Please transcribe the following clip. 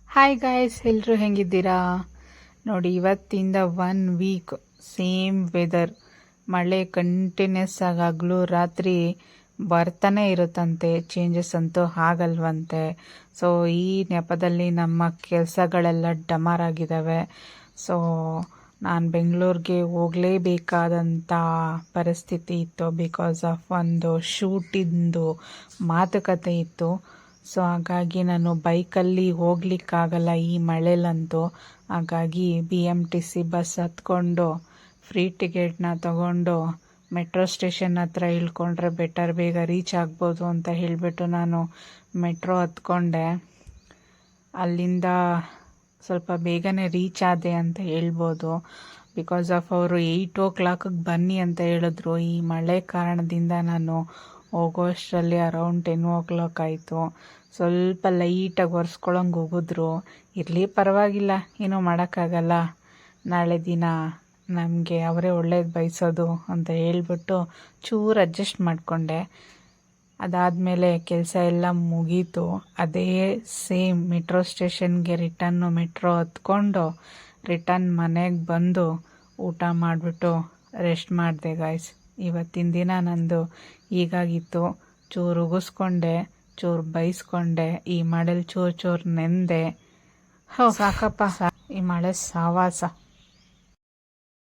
Hi guys, ಎಲ್ಲರೂ ಹೆಂಗಿದ್ದೀರಾ? ನೋಡಿ, ಇವತ್ತಿಂದ 1 ವೀಕ್ ಸೇಮ್ ವೆದರ್. ಮಳೆ ಕಂಟಿನ್ಯೂಸ್ ಆಗಿ ಹಗಲು ರಾತ್ರಿ ಬರ್ತಾನೆ ಇರುತ್ತಂತೆ, ಚೇಂಜಸ್ ಅಂತೂ ಆಗಲ್ವಂತೆ. ಸೊ ಈ ನೆಪದಲ್ಲಿ ನಮ್ಮ ಕೆಲಸಗಳೆಲ್ಲ ಡಮಾರಾಗಿದ್ದಾವೆ. ಸೊ ನಾನು ಬೆಂಗಳೂರಿಗೆ ಹೋಗಲೇಬೇಕಾದಂಥ ಪರಿಸ್ಥಿತಿ ಇತ್ತು. ಬಿಕಾಸ್ ಆಫ್ ಒಂದು ಶೂಟಿಂದು ಮಾತುಕತೆ ಇತ್ತು. ಸೊ ಹಾಗಾಗಿ ನಾನು ಬೈಕಲ್ಲಿ ಹೋಗ್ಲಿಕ್ಕಾಗಲ್ಲ ಈ ಮಳೆಲಂತೂ. ಹಾಗಾಗಿ BMTC ಬಸ್ ಹತ್ಕೊಂಡು ಫ್ರೀ ಟಿಕೆಟ್ನ ತಗೊಂಡು ಮೆಟ್ರೋ ಸ್ಟೇಷನ್ ಹತ್ರ ಇಳ್ಕೊಂಡ್ರೆ ಬೆಟರ್, ಬೇಗ ರೀಚ್ ಆಗ್ಬೋದು ಅಂತ ಹೇಳಿಬಿಟ್ಟು ನಾನು ಮೆಟ್ರೋ ಹತ್ಕೊಂಡೆ. ಅಲ್ಲಿಂದ ಸ್ವಲ್ಪ ಬೇಗನೆ ರೀಚ್ ಆದೆ ಅಂತ ಹೇಳ್ಬೋದು. ಬಿಕಾಸ್ ಆಫ್ ಅವರು 8 o'clock ಬನ್ನಿ ಅಂತ ಹೇಳಿದ್ರು. ಈ ಮಳೆ ಕಾರಣದಿಂದ ನಾನು ಹೋಗೋಷ್ಟರಲ್ಲಿ ಅರೌಂಡ್ 10 o'clock ಆಯಿತು. ಸ್ವಲ್ಪ ಲೈಟಾಗಿ ಒರೆಸ್ಕೊಳಂಗೆ ಹೋಗಿದ್ರು. ಇರಲಿ, ಪರವಾಗಿಲ್ಲ, ಏನೂ ಮಾಡೋಕ್ಕಾಗಲ್ಲ, ನಾಳೆ ದಿನ ನಮಗೆ ಅವರೇ ಒಳ್ಳೇದು ಬಯಸೋದು ಅಂತ ಹೇಳ್ಬಿಟ್ಟು ಚೂರು ಅಡ್ಜಸ್ಟ್ ಮಾಡಿಕೊಂಡೆ. ಅದಾದಮೇಲೆ ಕೆಲಸ ಎಲ್ಲ ಮುಗೀತು. ಅದೇ ಸೇಮ್ ಮೆಟ್ರೋ ಸ್ಟೇಷನ್ಗೆ ಮೆಟ್ರೋ ಹತ್ಕೊಂಡು ರಿಟರ್ನ್ ಮನೆಗೆ ಬಂದು ಊಟ ಮಾಡಿಬಿಟ್ಟು ರೆಸ್ಟ್ ಮಾಡಿದೆ ಗಾಯ್ಸ್. ಇವತ್ತಿನ ದಿನ ನಂದು ಹೀಗಾಗಿತ್ತು. ಚೂರು ಉಗಿಸ್ಕೊಂಡೆ, ಚೂರು ಬೈಸ್ಕೊಂಡೆ, ಈ ಮಳೆಲಿ ಚೂರು ನೆಂದೆ. ಸಾಕಪ್ಪ ಈ ಮಳೆ ಸಾವಾಸ.